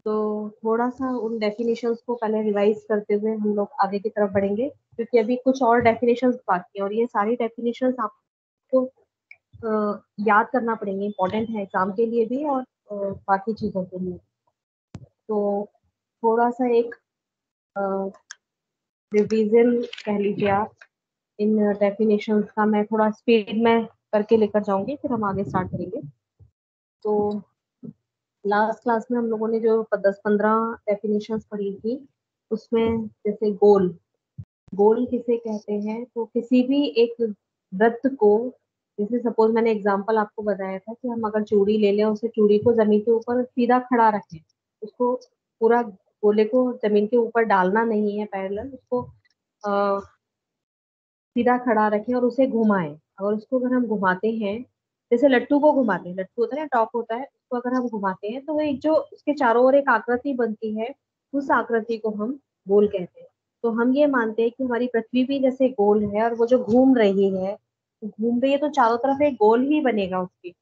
तो थोड़ा सा उन डेफिनेशंस को पहले रिवाइज करते हुए हम लोग आगे की तरफ बढ़ेंगे, क्योंकि अभी कुछ और डेफिनेशंस बाकी है और ये सारी डेफिनेशंस आपको याद करना पड़ेंगे, इंपॉर्टेंट है एग्जाम के लिए भी और बाकी चीजों के लिए। तो थोड़ा सा एक रिवीजन कह लीजिए आप इन डेफिनेशंस का। मैं थोड़ा स्पीड में करके लेकर जाऊंगी, फिर हम आगे स्टार्ट करेंगे। तो लास्ट क्लास में हम लोगों ने जो 10-15 डेफिनेशंस पढ़ी थी, उसमें जैसे गोल, गोल किसे कहते हैं, तो किसी भी एक वृत्त को, जैसे सपोज मैंने एग्जांपल आपको बताया था कि हम अगर चूड़ी ले लें, उसे चूड़ी को जमीन के ऊपर सीधा खड़ा रखें, उसको पूरा गोले को जमीन के ऊपर डालना नहीं है पैरेलल, उसको सीधा खड़ा रखें और उसे घुमाएं। और उसको अगर हम घुमाते हैं, जैसे लट्टू को घुमाते हैं, लट्टू होता है ना, टॉप होता है, उसको अगर हम घुमाते हैं तो वो एक जो उसके चारों ओर एक आकृति बनती है, उस आकृति को हम गोल कहते हैं। तो हम ये मानते हैं कि हमारी पृथ्वी भी जैसे गोल है, और वो जो घूम रही है, तो घूम रही है तो चारों तरफ एक गोल ही बनेगा उसके,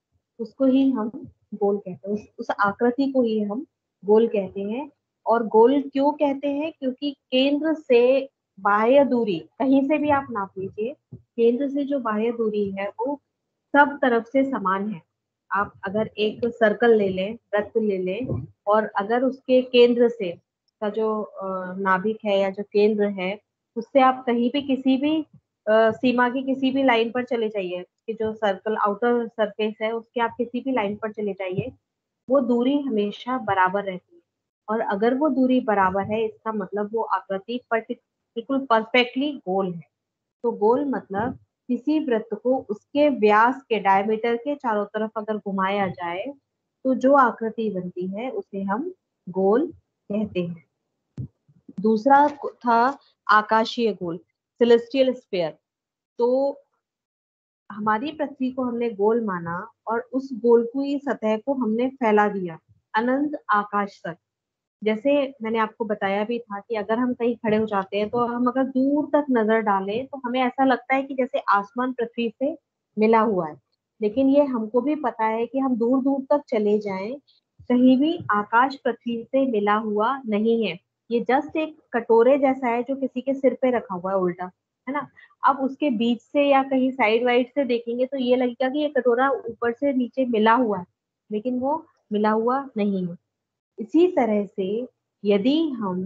उसको ही हम गोल कहते हैं, उस आकृति को ही हम गोल कहते हैं। और गोल क्यों कहते हैं? क्योंकि केंद्र से बाह्य दूरी, कहीं से भी आप नाप लीजिए, केंद्र से जो बाह्य दूरी है वो सब तरफ से समान है। आप अगर एक सर्कल ले लें, वृत्त ले लें, और अगर उसके केंद्र से का जो नाभिक है या जो केंद्र है, उससे आप कहीं भी किसी भी सीमा की किसी भी लाइन पर चले जाइए, कि जो सर्कल आउटर सरफेस है उसके आप किसी भी लाइन पर चले जाइए, वो दूरी हमेशा बराबर रहती है। और अगर वो दूरी बराबर है, इसका मतलब वो आकृति बिल्कुल परफेक्टली गोल है। तो गोल मतलब किसी वृत्त को उसके व्यास के, डायमीटर के चारों तरफ अगर घुमाया जाए, तो जो आकृति बनती है उसे हम गोल कहते हैं। दूसरा था आकाशीय गोल, सेलेस्टियल स्फीयर। तो हमारी पृथ्वी को हमने गोल माना, और उस गोल की सतह को हमने फैला दिया अनंत आकाश तक। जैसे मैंने आपको बताया भी था कि अगर हम कहीं खड़े हो जाते हैं, तो हम अगर दूर तक नजर डालें तो हमें ऐसा लगता है कि जैसे आसमान पृथ्वी से मिला हुआ है। लेकिन ये हमको भी पता है कि हम दूर दूर तक चले जाएं, कहीं भी आकाश पृथ्वी से मिला हुआ नहीं है। ये जस्ट एक कटोरे जैसा है जो किसी के सिर पे रखा हुआ है उल्टा, है ना। अब उसके बीच से या कहीं साइड वाइड से देखेंगे तो ये लगेगा कि ये कटोरा ऊपर से नीचे मिला हुआ है, लेकिन वो मिला हुआ नहीं है। इसी तरह से यदि हम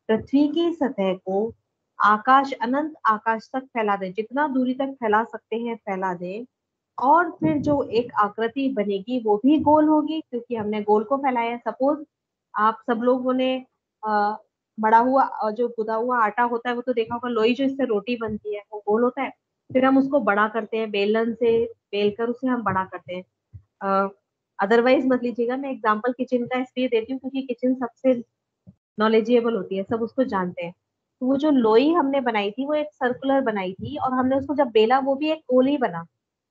पृथ्वी की सतह को आकाश, अनंत आकाश तक फैला दें, जितना दूरी तक फैला सकते हैं फैला दें, और फिर जो एक आकृति बनेगी वो भी गोल होगी, क्योंकि हमने गोल को फैलाया। सपोज आप सब लोगों ने अ, बड़ा हुआ जो गुदा हुआ आटा होता है वो तो देखा होगा, लोई जो इससे रोटी बनती है वो गोल होता है। फिर हम उसको बड़ा करते हैं, बेलन से बेल कर उसे हम बड़ा करते हैं। अदरवाइज मत लीजिएगा, मैं एग्जांपल किचन का इसलिए देती हूँ क्योंकि किचन सबसे नॉलेजेबल होती है, सब उसको जानते हैं। तो वो जो लोई हमने बनाई थी वो एक सर्कुलर बनाई थी, और हमने उसको जब बेला वो भी एक गोल ही बना।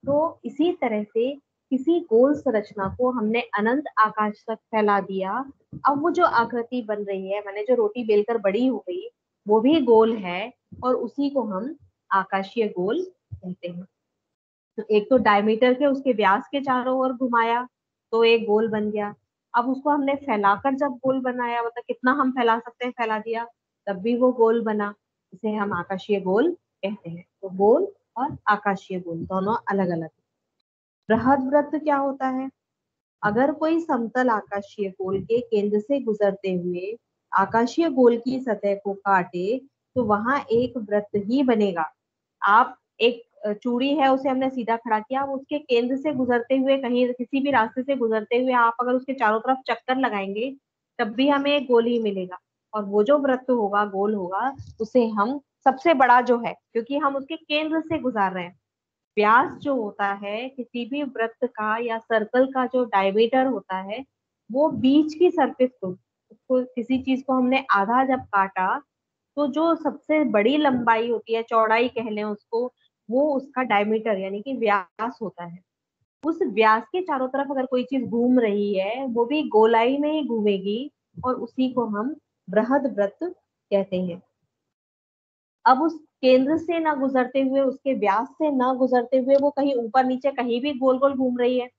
तो इसी तरह से किसी गोल संरचना को हमने अनंत आकाश तक फैला दिया। अब वो जो आकृति बन रही है, मैंने जो रोटी बेलकर बड़ी हो गई, वो भी गोल है, और उसी को हम आकाशीय गोल कहते हैं। तो एक तो डायमीटर के, उसके व्यास के चारों ओर घुमाया तो एक गोल बन गया। अब उसको हमने फैलाकर जब गोल बनाया, मतलब कितना हम फैला सकते हैं फैला दिया, तब भी वो गोल बना। इसे हम आकाशीय गोल कहते हैं। तो गोल और आकाशीय गोल दोनों अलग अलग। बृहद क्या होता है? अगर कोई समतल आकाशीय गोल के केंद्र से गुजरते हुए आकाशीय गोल की सतह को काटे, तो वहां एक वृत्त ही बनेगा। आप एक चूड़ी है, उसे हमने सीधा खड़ा किया, अब उसके केंद्र से गुजरते हुए, कहीं किसी भी रास्ते से गुजरते हुए आप अगर उसके चारों तरफ चक्कर लगाएंगे, तब भी हमें एक गोल ही मिलेगा। और वो जो वृत्त होगा, गोल होगा, उसे हम सबसे बड़ा जो है, क्योंकि हम उसके केंद्र से गुजार रहे हैं। व्यास जो होता है किसी भी वृत्त का या सर्कल का, जो डायमीटर होता है, वो बीच की सरफेस को, उसको किसी चीज को हमने आधा जब काटा, तो जो सबसे बड़ी लंबाई होती है, चौड़ाई कह लें उसको, वो उसका डायमीटर यानी कि व्यास होता है। उस व्यास के चारों तरफ अगर कोई चीज घूम रही है, वो भी गोलाई में ही घूमेगी, और उसी को हम बृहद वृत्त कहते हैं। अब उस केंद्र से ना गुजरते हुए, उसके व्यास से ना गुजरते हुए वो कहीं ऊपर नीचे कहीं भी गोल गोल घूम रही है,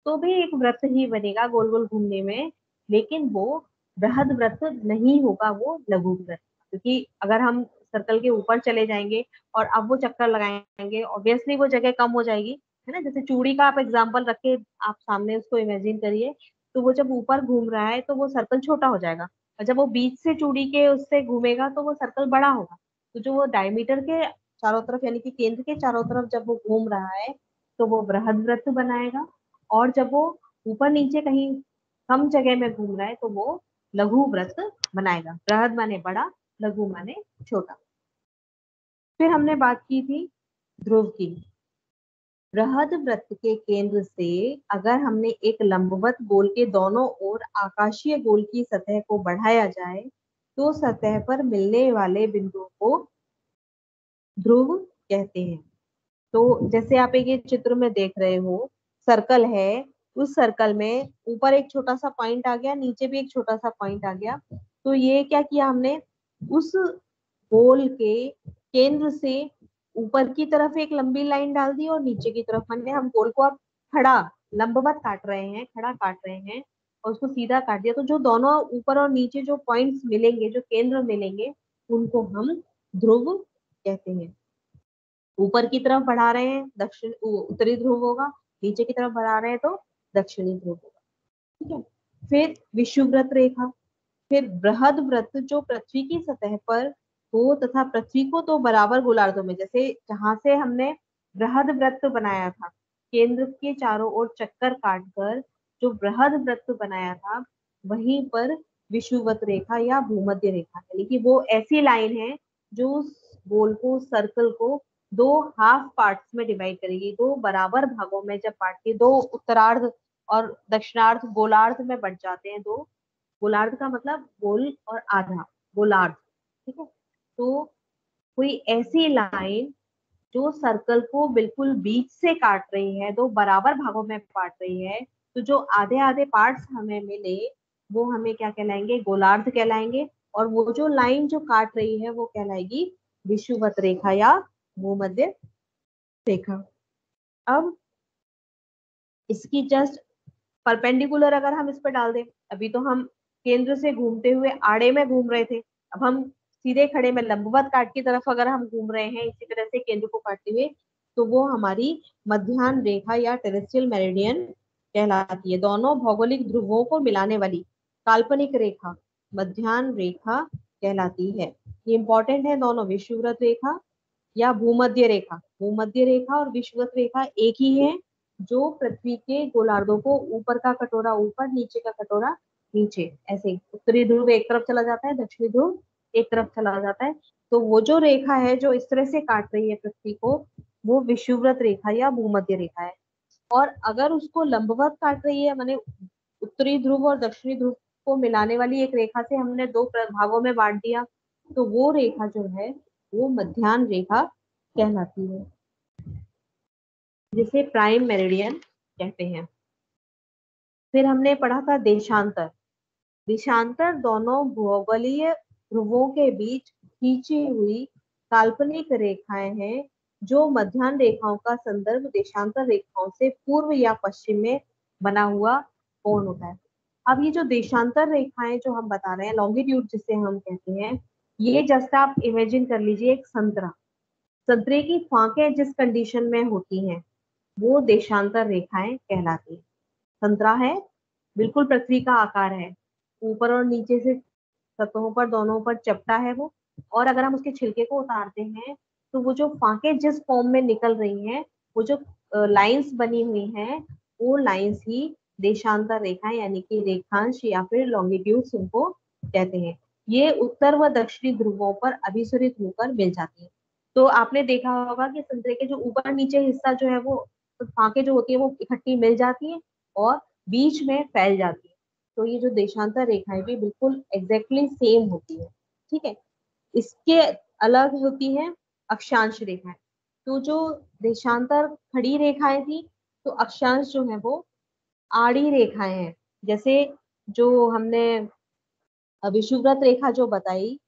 तो भी एक वृत्त ही बनेगा गोल गोल घूमने में। लेकिन वो बृहद वृत्त नहीं होगा, वो लघु वृत्त। क्योंकि अगर हम सर्कल के ऊपर चले जाएंगे और अब वो चक्कर लगाएंगे, ऑब्वियसली वो जगह कम हो जाएगी, है ना। जैसे चूड़ी का आप एग्जाम्पल रख के आप सामने उसको इमेजिन करिए, तो वो जब ऊपर घूम रहा है तो वो सर्कल छोटा हो जाएगा, और जब वो बीच से चूड़ी के उससे घूमेगा तो वो सर्कल बड़ा होगा। तो जो वो डायमीटर के चारों तरफ यानी कि केंद्र के चारों तरफ जब वो घूम रहा है तो वो बृहद वृत्त बनाएगा। और जब वो ऊपर नीचे कहीं कम जगह में घूम रहा है तो वो लघु वृत्त बनाएगा। बृहद माने बड़ा, लघु माने छोटा। फिर हमने बात की थी ध्रुव की। बृहद वृत्त के केंद्र से अगर हमने एक लंबवत गोल के दोनों ओर आकाशीय गोल की सतह को बढ़ाया जाए तो सतह पर मिलने वाले बिंदुओं को ध्रुव कहते हैं। तो जैसे आप एक ये चित्र में देख रहे हो, सर्कल है, उस सर्कल में ऊपर एक छोटा सा पॉइंट आ गया, नीचे भी एक छोटा सा पॉइंट आ गया। तो ये क्या किया हमने, उस गोल के केंद्र से ऊपर की तरफ एक लंबी लाइन डाल दी और नीचे की तरफ, मैंने हम गोल को अब खड़ा लंबवत काट रहे हैं, खड़ा काट रहे हैं और उसको सीधा काट दिया, तो जो दोनों ऊपर और नीचे जो पॉइंट्स मिलेंगे, जो केंद्र मिलेंगे, उनको हम ध्रुव कहते हैं। ऊपर की तरफ बढ़ा रहे हैं दक्षिण उत्तरी ध्रुव होगा, नीचे की तरफ बढ़ा रहे हैं तो दक्षिणी ध्रुव होगा। ठीक है। फिर विषुववृत्त रेखा। फिर बृहद वृत्त जो पृथ्वी की सतह पर हो तथा पृथ्वी को तो बराबर गोलार्धों में, जैसे जहां से हमने बृहद वृत्त बनाया था, केंद्र के चारों ओर चक्कर काटकर जो बृहद वृत्त बनाया था, वहीं पर विषुवत रेखा या भूमध्य रेखा, यानी कि वो ऐसी लाइन है जो उस गोल को, सर्कल को दो हाफ पार्ट्स में डिवाइड करेगी, दो बराबर भागों में जब बांट के, दो उत्तरार्ध और दक्षिणार्ध गोलार्ध में बट जाते हैं, दो गोलार्ध का मतलब गोल और आधा, गोलार्ध। ठीक है। तो कोई ऐसी लाइन जो सर्कल को बिल्कुल बीच से काट रही है, दो बराबर भागों में काट रही है, तो जो आधे आधे पार्ट्स हमें मिले वो हमें क्या कहलाएंगे, गोलार्ध कहलाएंगे। और वो जो लाइन जो काट रही है वो कहलाएगी विषुवत रेखा या भूमध्य रेखा। अब इसकी जस्ट परपेंडिकुलर अगर हम इस पर डाल दें, अभी तो हम केंद्र से घूमते हुए आड़े में घूम रहे थे, अब हम सीधे खड़े में लंबवत काट की तरफ अगर हम घूम रहे हैं इसी तरह से केंद्र को काटते हुए, तो वो हमारी मध्याह्न रेखा या टेरेस्ट्रियल मेरिडियन कहलाती है। दोनों भौगोलिक ध्रुवों को मिलाने वाली काल्पनिक रेखा मध्याह्न रेखा कहलाती है। ये इंपॉर्टेंट है दोनों, विषुववृत्त रेखा या भूमध्य रेखा। भूमध्य रेखा और विषुवत रेखा एक ही है, जो पृथ्वी के गोलार्धों को ऊपर का कटोरा ऊपर, नीचे का कटोरा नीचे, ऐसे उत्तरी ध्रुव एक तरफ चला जाता है, दक्षिणी ध्रुव एक तरफ चला जाता है। तो वो जो रेखा है जो इस तरह से काट रही है पृथ्वी को, वो विषुवत रेखा या भूमध्य रेखा है। और अगर उसको लंबवत काट रही है, माने उत्तरी ध्रुव और दक्षिणी ध्रुव को मिलाने वाली एक रेखा से हमने दो भागों में बांट दिया, तो वो रेखा जो है वो मध्याह्न रेखा कहलाती है, जिसे प्राइम मेरिडियन कहते हैं। फिर हमने पढ़ा था देशांतर। देशांतर दोनों भौगोलीय ध्रुवों के बीच खींची हुई काल्पनिक रेखाएं हैं, जो मध्याह्न रेखाओं का संदर्भ देशांतर रेखाओं से पूर्व या पश्चिम में बना हुआ कोण होता है। अब ये जो देशांतर रेखाएं जो हम बता रहे हैं, लॉन्गिट्यूड जिसे हम कहते हैं, ये जस्ट आप इमेजिन कर लीजिए एक संतरा, संतरे की फांकें जिस कंडीशन में होती हैं वो देशांतर रेखाएं कहलाती है। संतरा है, बिल्कुल पृथ्वी का आकार है, ऊपर और नीचे से सतहों पर दोनों पर चपटा है वो, और अगर हम उसके छिलके को उतारते हैं तो वो जो फांके जिस फॉर्म में निकल रही हैं, वो जो लाइंस बनी हुई हैं, वो लाइंस ही देशांतर रेखाएं यानी कि रेखांश या फिर लॉन्गिट्यूड्स उनको कहते हैं। ये उत्तर व दक्षिणी ध्रुवों पर अभिसरित होकर मिल जाती है। तो आपने देखा होगा कि संतरे के जो ऊपर नीचे हिस्सा जो है वो, तो फांके जो होती है वो इकट्ठी मिल जाती है और बीच में फैल जाती है। तो ये जो देशांतर रेखाएं भी बिल्कुल एग्जैक्टली सेम होती है। ठीक है। इसके अलग होती है अक्षांश रेखाएं। तो जो देशांतर खड़ी रेखाएं थी, तो अक्षांश जो है वो आड़ी रेखाएं हैं। जैसे जो हमने विषुववृत्त रेखा जो बताई,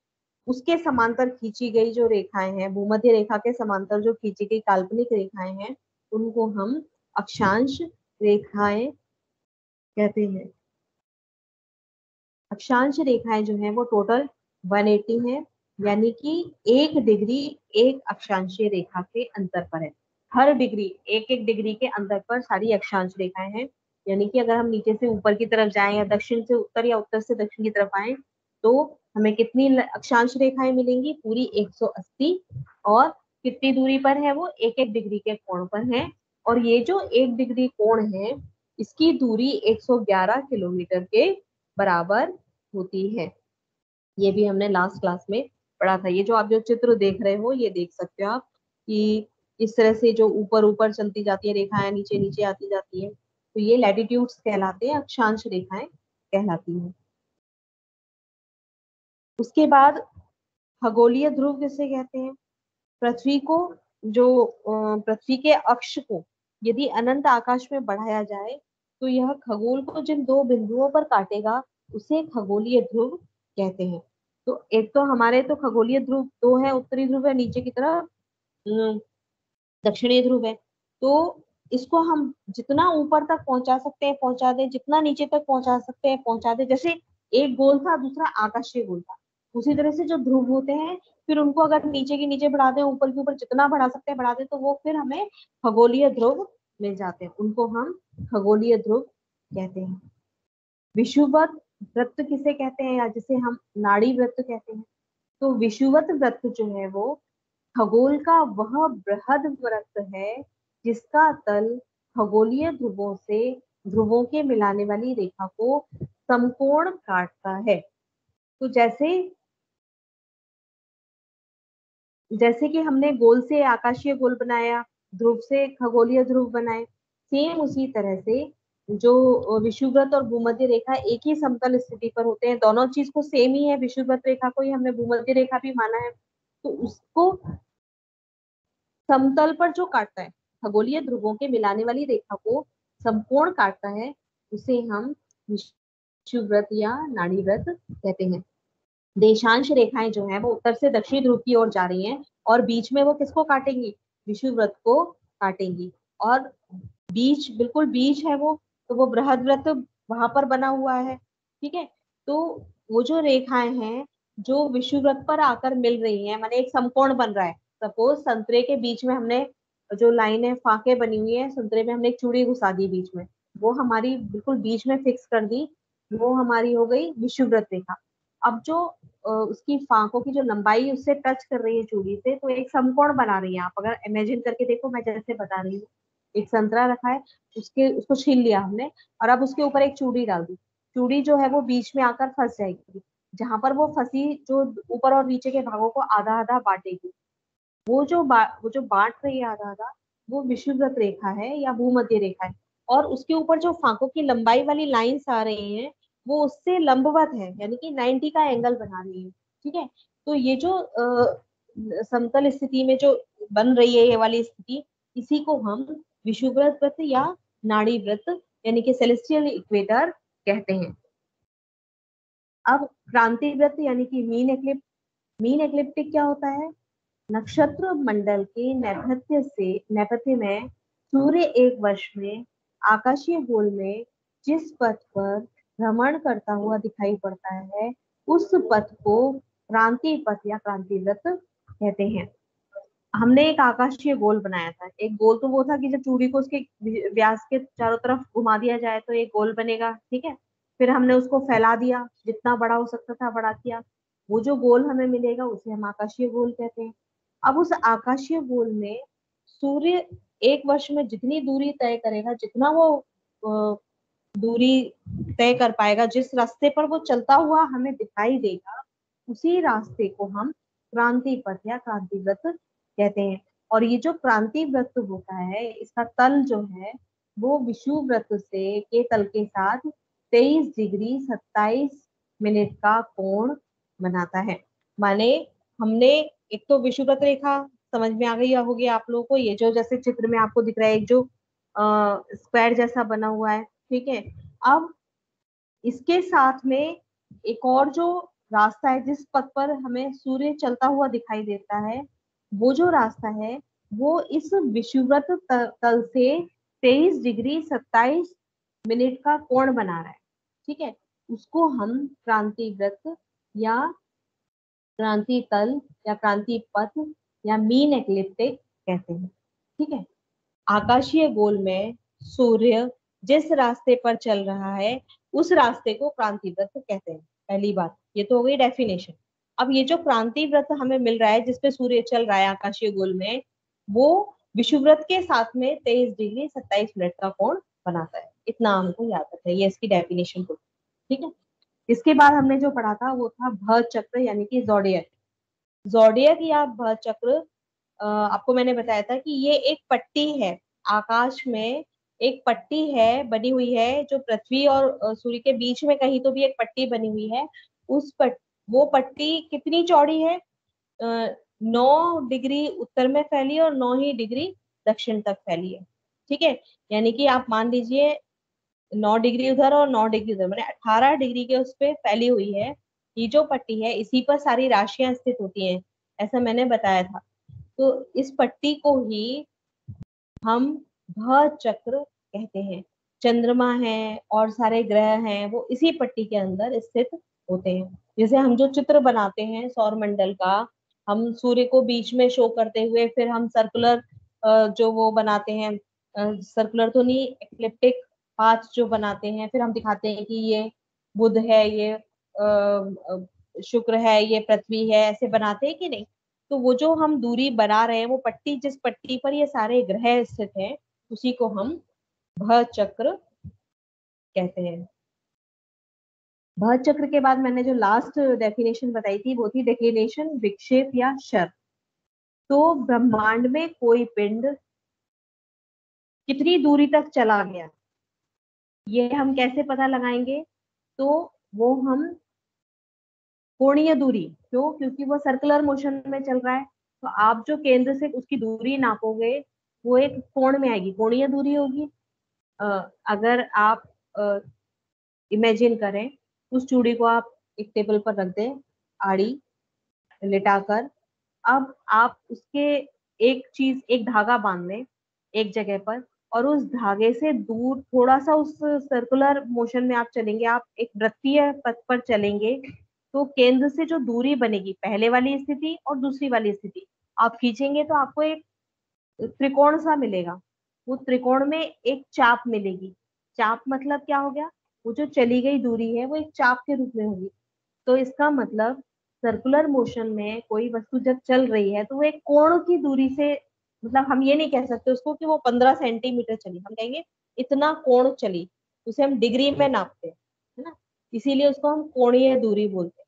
उसके समांतर खींची गई जो रेखाएं हैं, भूमध्य रेखा के समांतर जो खींची गई काल्पनिक रेखाएं हैं, उनको हम अक्षांश रेखाएं कहते हैं। अक्षांश रेखाएं जो है वो टोटल 180 है, यानी कि 1 डिग्री एक अक्षांशीय रेखा के अंतर पर है। हर डिग्री, एक एक डिग्री के अंतर पर सारी अक्षांश रेखाएं हैं। यानी कि अगर हम नीचे से ऊपर की तरफ जाएं या दक्षिण से उत्तर या उत्तर से दक्षिण की तरफ आए तो हमें कितनी अक्षांश रेखाएं मिलेंगी? पूरी 180। और कितनी दूरी पर है वो? एक एक डिग्री के कोण पर है। और ये जो 1 डिग्री कोण है इसकी दूरी 111 किलोमीटर के बराबर होती है। ये भी हमने लास्ट क्लास में पढ़ा था। ये जो आप जो चित्र देख रहे हो ये देख सकते हो आप कि इस तरह से जो ऊपर ऊपर चलती जाती है रेखाएं, नीचे नीचे आती जाती है, तो ये लैटिट्यूड्स कहलाते हैं, अक्षांश रेखाएं कहलाती हैं। उसके बाद खगोलीय ध्रुव किसे कहते हैं? पृथ्वी को जो पृथ्वी के अक्ष को यदि अनंत आकाश में बढ़ाया जाए तो यह खगोल को जिन दो बिंदुओं पर काटेगा उसे खगोलीय ध्रुव कहते हैं। तो एक तो हमारे तो खगोलीय ध्रुव दो है, उत्तरी ध्रुव है नीचे की तरफ, अम, दक्षिणी ध्रुव है। तो इसको हम जितना ऊपर तक पहुंचा सकते हैं पहुंचा दे, जितना नीचे तक पहुंचा सकते हैं पहुंचा दे। जैसे एक गोल था दूसरा आकाशीय गोल था, उसी तरह से जो ध्रुव होते हैं फिर उनको अगर नीचे के नीचे बढ़ा दें, ऊपर के ऊपर जितना बढ़ा सकते हैं बढ़ा दें, तो वो फिर हमें खगोलीय ध्रुव मिल जाते हैं, उनको हम खगोलीय ध्रुव कहते हैं। विषुवत वृत्त किसे कहते हैं या जिसे हम नाड़ी वृत्त कहते हैं? तो विषुवत वृत्त जो है वो खगोल का वह बृहद वृत्त है जिसका तल खगोलीय ध्रुवों के मिलाने वाली रेखा को समकोण काटता है। तो जैसे जैसे कि हमने गोल से आकाशीय गोल बनाया, ध्रुव से खगोलीय ध्रुव बनाए, सेम उसी तरह से जो विषुवृत्त और भूमध्य रेखा एक ही समतल स्थिति पर होते हैं, दोनों चीज को सेम ही है, विषुवृत्त रेखा को ही हमने भूमध्य रेखा भी माना है, तो उसको समतल पर जो काटता है, खगोलीय ध्रुवों के मिलाने वाली रेखा को समकोण काटता है, उसे हम विषुवृत्त या नाड़ी वृत्त कहते हैं। देशांश रेखाएं जो है वो उत्तर से दक्षिणी ध्रुव की ओर जा रही हैं और बीच में वो किसको काटेंगी? विषुवृत्त को काटेंगी। और बीच, बिल्कुल बीच है वो, तो वो बृहद वृत्त वहां पर बना हुआ है। ठीक है, तो वो जो रेखाएं हैं जो विषुवृत्त पर आकर मिल रही हैं, माने एक समकोण बन रहा है। सपोज संतरे के बीच में हमने जो लाइन है, फाके बनी हुई है संतरे में, हमने एक चूड़ी घुसा दी बीच में, वो हमारी बिल्कुल बीच में फिक्स कर दी, वो हमारी हो गई विषुवृत्त रेखा। अब जो उसकी फाकों की जो लंबाई उससे टच कर रही है चूड़ी से, तो एक समकोण बना रही है। आप अगर इमेजिन करके देखो, मैं जैसे बता रही हूँ, एक संतरा रखा है, उसको छील लिया हमने और अब उसके ऊपर एक चूड़ी डाल दी, चूड़ी जो है वो बीच में आकर फंस जाएगी, जहां पर वो फंसी जो ऊपर और नीचे के भागों को आधा आधा बांटेगी, वो जो बांट रही है आधा आधा, वो विषुववृत्त रेखा है या भूमध्य रेखा है। और उसके ऊपर जो फाकों की लंबाई वाली लाइंस आ रही हैं वो उससे लंबवत है, यानी कि 90 का एंगल बना रही है। ठीक है, तो ये जो समतल स्थिति में जो बन रही है ये वाली स्थिति, इसी को हम विषुववृत्त वृत्त या नाड़ी वृत्त यानी कि सेलेस्टियल इक्वेटर कहते हैं। अब क्रांति वृत्त यानी कि मीन एक्लिप्टिक क्या होता है? नक्षत्र मंडल के नेपथ्य में सूर्य एक वर्ष में आकाशीय गोल में जिस पथ पर भ्रमण करता हुआ दिखाई पड़ता है उस पथ को क्रांति पथ या क्रांति वृत्त कहते हैं। हमने एक आकाशीय गोल बनाया था, एक गोल तो वो था कि जब चूड़ी को उसके व्यास के चारों तरफ घुमा दिया जाए तो एक गोल बनेगा। ठीक है, फिर हमने उसको फैला दिया, जितना बड़ा हो सकता था बड़ा किया, वो जो गोल हमें मिलेगा उसे हम आकाशीय गोल कहते हैं। अब उस आकाशीय गोल में सूर्य एक वर्ष में जितनी दूरी तय करेगा, जितना वो दूरी तय कर पाएगा, जिस रास्ते पर वो चलता हुआ हमें दिखाई देगा, उसी रास्ते को हम क्रांति पथ या क्रांति वृत्त कहते हैं। और ये जो क्रांति वृत्त होता है इसका तल जो है वो विषुव वृत्त से के तल के साथ 23 डिग्री 27 मिनट का कोण बनाता है। माने हमने एक तो विषुववृत्त रेखा समझ में आ गई होगी आप लोगों को, ये जो जैसे चित्र में आपको दिख रहा है एक जो स्क्वायर जैसा बना हुआ है। ठीक है, अब इसके साथ में एक और जो रास्ता है जिस पथ पर हमें सूर्य चलता हुआ दिखाई देता है, वो जो रास्ता है वो इस विषुववृत्त तल से 23 डिग्री 27 मिनट का कोण बना रहा है। ठीक है, उसको हम क्रांति वृत्त या क्रांति तल या क्रांति पथ या मीन एक्लिप्टिक कहते हैं। ठीक है। आकाशीय गोल में सूर्य जिस रास्ते पर चल रहा है उस रास्ते को क्रांति वृत्त कहते हैं। पहली बात ये तो हो गई डेफिनेशन। अब ये जो क्रांति वृत्त हमें मिल रहा है जिसपे सूर्य चल रहा है आकाशीय गोल में, वो विषुवृत्त के साथ में 23 डिग्री 27 मिनट का कोण बनाता है। इतना हमको याद रखना है, ये इसकी डेफिनेशन को। ठीक है। इसके बाद हमने जो पढ़ा था वो था भर चक्र यानी कि जोडियक। जोडियक या भर चक्र, आपको मैंने बताया था कि ये एक पट्टी है आकाश में, एक पट्टी है बनी हुई है जो पृथ्वी और सूर्य के बीच में कहीं तो भी एक पट्टी बनी हुई है। वो पट्टी कितनी चौड़ी है? 9 डिग्री उत्तर में फैली और 9 ही डिग्री दक्षिण तक फैली है। ठीक है। यानी कि आप मान लीजिए 9 डिग्री उधर और 9 डिग्री उधर, मैंने 18 डिग्री के उस पर फैली हुई है। ये जो पट्टी है इसी पर सारी राशियां स्थित होती हैं, ऐसा मैंने बताया था। तो इस पट्टी को ही हम भर चक्र कहते हैं। चंद्रमा है और सारे ग्रह हैं वो इसी पट्टी के अंदर स्थित होते हैं। जैसे हम जो चित्र बनाते हैं सौर मंडल का, हम सूर्य को बीच में शो करते हुए फिर हम सर्कुलर जो वो बनाते हैं, सर्कुलर तो नहीं, एक्लिप्टिक पाथ जो बनाते हैं, फिर हम दिखाते हैं कि ये बुध है, ये शुक्र है, ये पृथ्वी है, ऐसे बनाते हैं कि नहीं। तो वो जो हम दूरी बना रहे हैं, वो पट्टी जिस पट्टी पर ये सारे ग्रह स्थित हैं उसी को हम भर चक्र कहते हैं। भर चक्र के बाद मैंने जो लास्ट डेफिनेशन बताई थी वो थी डिक्लिनेशन, विक्षेप या शर। तो ब्रह्मांड में कोई पिंड कितनी दूरी तक चला गया, ये हम कैसे पता लगाएंगे? तो वो हम कोणीय दूरी, क्यों? क्योंकि वो सर्कुलर मोशन में चल रहा है, तो आप जो केंद्र से उसकी दूरी नापोगे वो एक कोण में आएगी, कोणीय दूरी होगी। अगर आप इमेजिन करें, उस चूड़ी को आप एक टेबल पर रख दें आड़ी लिटाकर, अब आप उसके एक धागा बांध लें एक जगह पर, और उस धागे से दूर थोड़ा सा उस सर्कुलर मोशन में आप चलेंगे, आप एक वृत्तीय पथ पर चलेंगे, तो केंद्र से जो दूरी बनेगी पहले वाली स्थिति और दूसरी वाली स्थिति आप खींचेंगे तो आपको एक त्रिकोण सा मिलेगा। वो त्रिकोण में एक चाप मिलेगी। चाप मतलब क्या हो गया? वो जो चली गई दूरी है वो एक चाप के रूप में होगी। तो इसका मतलब सर्कुलर मोशन में कोई वस्तु जब चल रही है तो वो एक कोण की दूरी से, मतलब हम ये नहीं कह सकते उसको कि वो 15 सेंटीमीटर चली, हम कहेंगे इतना कोण चली। उसे हम डिग्री में नापते हैं, है ना, इसीलिए उसको हम कोणीय दूरी बोलते हैं।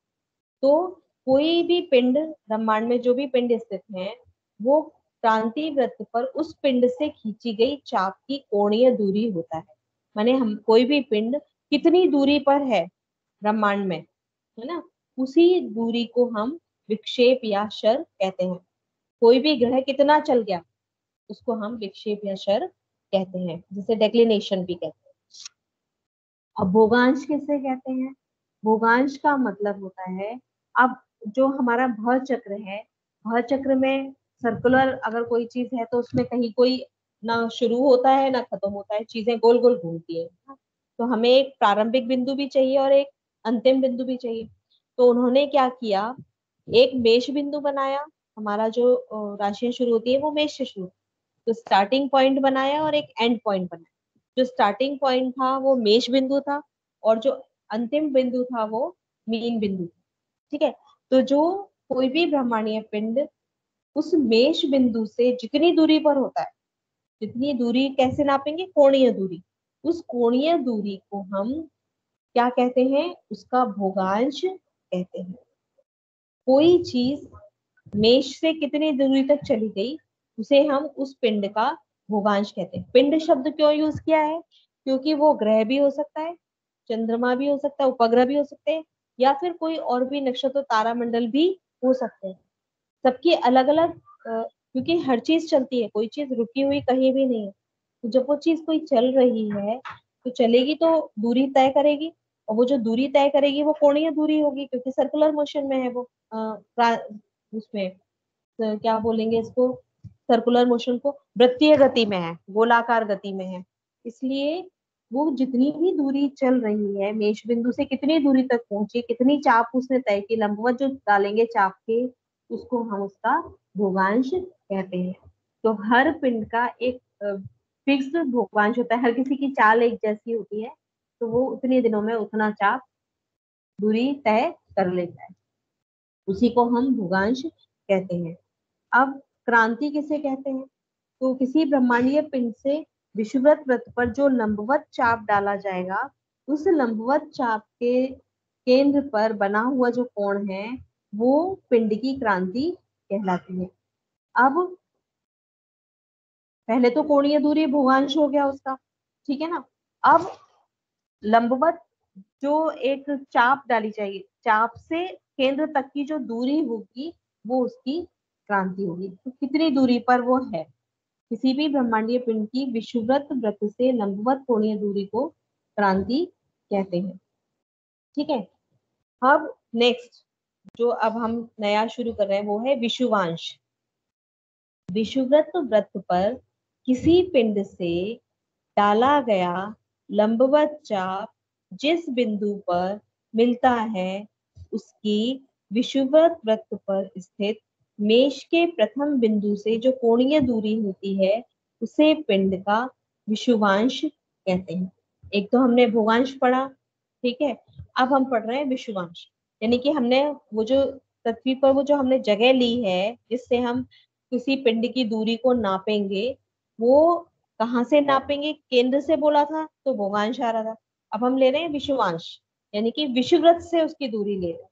तो कोई भी पिंड, ब्रह्मांड में जो भी पिंड स्थित है, वो क्रांति वृत्त पर उस पिंड से खींची गई चाप की कोणीय दूरी होता है। माने हम कोई भी पिंड कितनी दूरी पर है ब्रह्मांड में, है ना, उसी दूरी को हम विक्षेप या शर कहते हैं। कोई भी ग्रह कितना चल गया उसको हम विक्षेप या शर कहते हैं, जिसे डेक्लिनेशन भी कहते हैं। अब भोगांश किसे कहते हैं? भोगांश का मतलब होता है, अब जो हमारा भर चक्र है, भर चक्र में सर्कुलर अगर कोई चीज है तो उसमें कहीं कोई ना शुरू होता है ना खत्म होता है, चीजें गोल गोल घूमती है। तो हमें एक प्रारंभिक बिंदु भी चाहिए और एक अंतिम बिंदु भी चाहिए। तो उन्होंने क्या किया, एक मेष बिंदु बनाया, हमारा जो राशियां शुरू होती है वो मेष से शुरू, तो स्टार्टिंग पॉइंट बनाया और एक एंड पॉइंट बनाया। जो स्टार्टिंग पॉइंट था वो मेष बिंदु था और जो अंतिम बिंदु था वो मीन बिंदु था। ठीक है। तो जो कोई भी ब्रह्मांडीय पिंड उस मेष बिंदु से जितनी दूरी पर होता है, जितनी दूरी कैसे नापेंगे? कोणीय दूरी। उस कोणीय दूरी को हम क्या कहते हैं? उसका भोगांश कहते हैं। कोई चीज मेष से कितनी दूरी तक चली गई उसे हम उस पिंड का भोगांश कहते हैं। पिंड शब्द क्यों यूज किया है? क्योंकि वो ग्रह भी हो सकता है, चंद्रमा भी हो सकता है, उपग्रह भी हो सकते हैं, या फिर कोई और भी नक्षत्र तारामंडल भी हो सकते हैं। सबकी अलग अलग, क्योंकि हर चीज चलती है, कोई चीज रुकी हुई कहीं भी नहीं है। तो जब वो चीज कोई चल रही है तो चलेगी तो दूरी तय करेगी, और वो जो दूरी तय करेगी वो कोणीय दूरी होगी क्योंकि सर्कुलर मोशन में है वो, उसमें तो क्या बोलेंगे इसको, सर्कुलर मोशन को वृत्तीय गति में है, गोलाकार गति में है, इसलिए वो जितनी भी दूरी चल रही है मेष बिंदु से कितनी दूरी तक पहुंची, कितनी चाप उसने तय की, लंबवत जो डालेंगे चाप के उसको हम उसका भोगांश कहते हैं। तो हर पिंड का एक फिक्स भोगांश होता है, हर किसी की चाल एक जैसी होती है, तो वो उतने दिनों में उतना चाप दूरी तय कर लेता है, उसी को हम भोगांश कहते हैं। अब क्रांति किसे कहते हैं? तो किसी ब्रह्मांडीय पिंड से विषुवत वृत्त पर जो लंबवत चाप डाला जाएगा, उस लंबवत चाप के केंद्र पर बना हुआ जो कोण है वो पिंड की क्रांति कहलाती है। अब पहले तो कोणीय दूरी भोगांश हो गया उसका, ठीक है ना। अब लंबवत जो एक चाप डाली जाएगी, चाप से केंद्र तक की जो दूरी होगी वो उसकी क्रांति होगी। तो कितनी दूरी पर वो है, किसी भी ब्रह्मांडीय पिंड की विषुवत वृत्त से लंबवत कोणीय दूरी को क्रांति कहते हैं। ठीक है। अब नेक्स्ट जो अब हम नया शुरू कर रहे हैं वो है विषुवांश। विषुवत वृत्त पर किसी पिंड से डाला गया लंबवत चाप जिस बिंदु पर मिलता है उसकी विषुवत वृत्त पर स्थित मेष के प्रथम बिंदु से जो कोणीय दूरी होती है उसे पिंड का विषुवांश कहते हैं। एक तो हमने भोगांश पढ़ा, ठीक है। अब हम पढ़ रहे हैं विषुवांश, यानी कि हमने वो जो पृथ्वी पर वो जो हमने जगह ली है जिससे हम किसी पिंड की दूरी को नापेंगे, वो कहाँ से नापेंगे? केंद्र से बोला था तो भोगांश आ रहा था। अब हम ले रहे हैं विषुवांश, यानी कि विषुवृत्त से उसकी दूरी ले रहे हैं।